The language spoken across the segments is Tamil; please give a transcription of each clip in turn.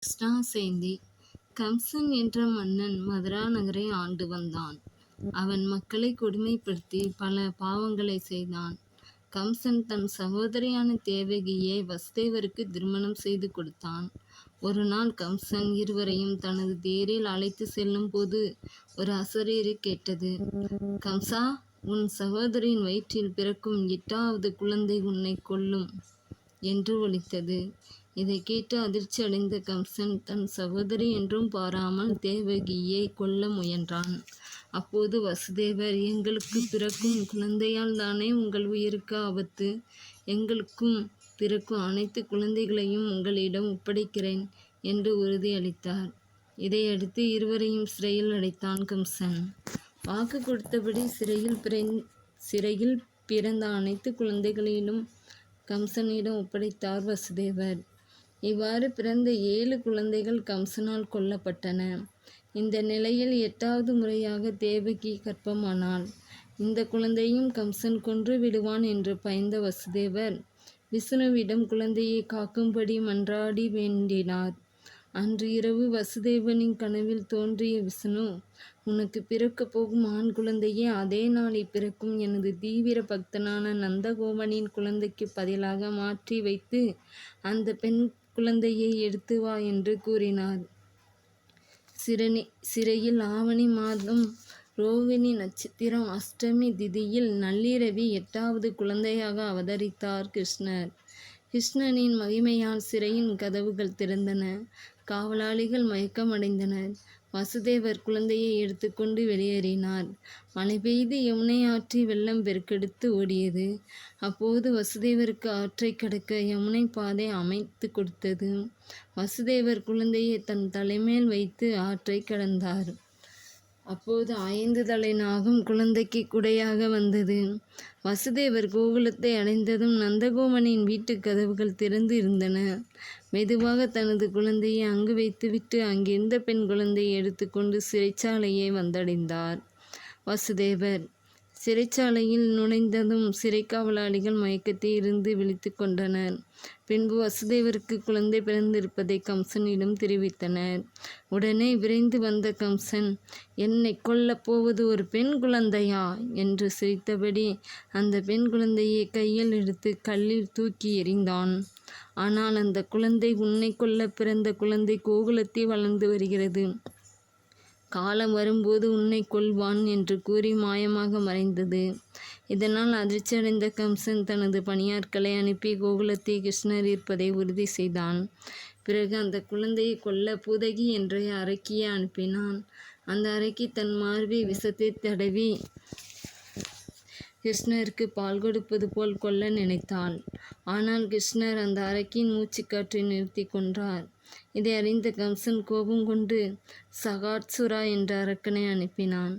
கிருஷ்ணாசேந்தி. கம்சன் என்ற மன்னன் மதுரா நகரை ஆண்டு வந்தான். அவன் மக்களை கொடுமைப்படுத்தி பல பாவங்களை செய்தான். கம்சன் தன் சகோதரியான தேவகியை வசுதேவருக்கு திருமணம் செய்து கொடுத்தான். ஒரு நாள் கம்சன் இருவரையும் தனது தேரில் அழைத்து செல்லும் போது ஒரு அசரீரி கேட்டது. கம்சா, உன் சகோதரியின் வயிற்றில் பிறக்கும் 8வது குழந்தை உன்னை கொல்லும் என்று ஒலித்தது. இதை கேட்டு அதிர்ச்சி அடைந்த கம்சன் தன் சகோதரி என்றும் பாராமல் தேவகியை கொல்ல முயன்றான். அப்போது வசுதேவர், எங்களுக்கு பிறக்கும் குழந்தையால் தானே உங்கள் உயிருக்கு ஆபத்து. எங்களுக்கும் பிறக்கும் அனைத்து குழந்தைகளையும் உங்களிடம் ஒப்படைக்கிறேன் என்று உறுதியளித்தார். இதையடுத்து இருவரையும் சிறையில் அடைத்தான் கம்சன். வாக்கு கொடுத்தபடி சிறையில் பிறந்த அனைத்து குழந்தைகளிலும் கம்சனிடம் ஒப்படைத்தார் வசுதேவர். இவ்வாறு பிறந்த 7 குழந்தைகள் கம்சனால் கொல்லப்பட்டன. இந்த நிலையில் 8வது முறையாக தேவகி கர்ப்பமானாள். இந்த குழந்தையும் கம்சன் கொன்று விடுவான் என்று பயந்த வசுதேவர் விஷ்ணுவிடம் குழந்தையை காக்கும்படி மன்றாடி வேண்டினார். அன்று இரவு வசுதேவனின் கனவில் தோன்றிய விஷ்ணு, உனக்கு பிறக்கப் போகும் ஆண் குழந்தையை அதே நாளில் பிறக்கும் எனது தீவிர பக்தனான நந்தகோபனின் குழந்தைக்கு பதிலாக மாற்றி வைத்து அந்த பெண் குழந்தையை எடுத்து வா என்று கூறினார். சிறையில் ஆவணி மாதம் ரோகிணி நட்சத்திரம் அஷ்டமி திதியில் நள்ளிரவி 8வது குழந்தையாக அவதரித்தார் கிருஷ்ணர். கிருஷ்ணனின் மகிமையால் சிறையின் கதவுகள் திறந்தன. காவலாளிகள் மயக்கமடைந்தனர். வசுதேவர் குழந்தையை எடுத்துக்கொண்டு வெளியேறினார். மழை பெய்து யமுனை ஆற்றி வெள்ளம் பெருக்கெடுத்து ஓடியது. அப்போது வசுதேவருக்கு ஆற்றை கடக்க யமுனை பாதை அமைத்து கொடுத்தது. வசுதேவர் குழந்தையை தன் தலைமேல் வைத்து ஆற்றை கடந்தார். அப்போது 5 தலை நாகம் குழந்தைக்கு குடையாக வந்தது. வசுதேவர் கோகுலத்தை அடைந்ததும் நந்தகோபனின் வீட்டு கதவுகள் திறந்து இருந்தன. மெதுவாக தனது குழந்தையை அங்கு வைத்துவிட்டு அங்கிருந்த பெண் குழந்தையை எடுத்துக்கொண்டு சிறைச்சாலையை வந்தடைந்தார் வசுதேவர். சிறைச்சாலையில் நுழைந்ததும் சிறை காவலாளிகள் மயக்கத்தில் இருந்து விழித்து கொண்டனர். பின்பு வசுதேவருக்கு குழந்தை பிறந்திருப்பதை கம்சனிடம் தெரிவித்தனர். உடனே விரைந்து வந்த கம்சன், என்னை கொல்லப் போவது ஒரு பெண் குழந்தையா என்று சிரித்தபடி அந்த பெண் குழந்தையை கையில் எடுத்து கல்லில் தூக்கி எறிந்தான். ஆனால் அந்த குழந்தை, உன்னை கொல்ல பிறந்த குழந்தை கோகுலத்தில் வளர்ந்து வருகிறது. காலம் வரும்போது உன்னை கொல்வான் என்று கூறி மாயமாக மறைந்தது. இதனால் அதிர்ச்சியடைந்த கம்சன் தனது பணியாட்களை அனுப்பி கோகுலத்தில் கிருஷ்ணர் இருப்பதை உறுதி செய்தான். பிறகு அந்த குழந்தையை கொல்ல பூதகி என்ற அரக்கியை அனுப்பினான். அந்த அரக்கி தன் மார்பில் விஷத்தை தடவி கிருஷ்ணருக்கு பால் கொடுப்பது போல் கொல்ல நினைத்தாள். ஆனால் கிருஷ்ணர் அந்த அரக்கியின் மூச்சுக்காற்றை நிறுத்தி கொன்றார். இதை அறிந்த கம்சன் கோபம் கொண்டு சகாட்சுரா என்ற அரக்கனை அனுப்பினான்.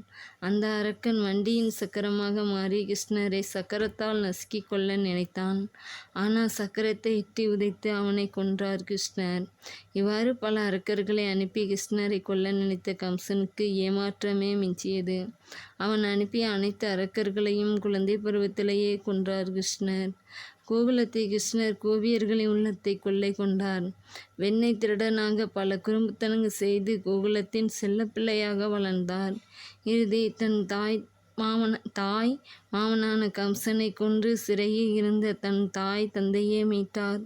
அந்த அரக்கன் வண்டியின் சக்கரமாக மாறி கிருஷ்ணரை சக்கரத்தால் நசுக்கி கொள்ள நினைத்தான். ஆனால் சக்கரத்தை எட்டி உதைத்து அவனை கொன்றார் கிருஷ்ணர். இவ்வாறு பல அரக்கர்களை அனுப்பி கிருஷ்ணரை கொல்ல நினைத்த கம்சனுக்கு ஏமாற்றமே மிஞ்சியது. அவன் அனுப்பிய அனைத்து அரக்கர்களையும் குழந்தை பருவத்திலேயே கொன்றார் கிருஷ்ணர். கோகுலத்தில் கிருஷ்ணர் கோபியர்களின் உள்ளத்தை கொள்ளை கொண்டார். வெண்ணெய் திருடனாக பல குறும்புத்தனங்கள் செய்து கோகுலத்தின் செல்லப்பிள்ளையாக வளர்ந்தார். இறுதியில் தன் தாய் மாமனான கம்சனை கொன்று சிறையில் இருந்த தன் தாய் தந்தையை மீட்டார்.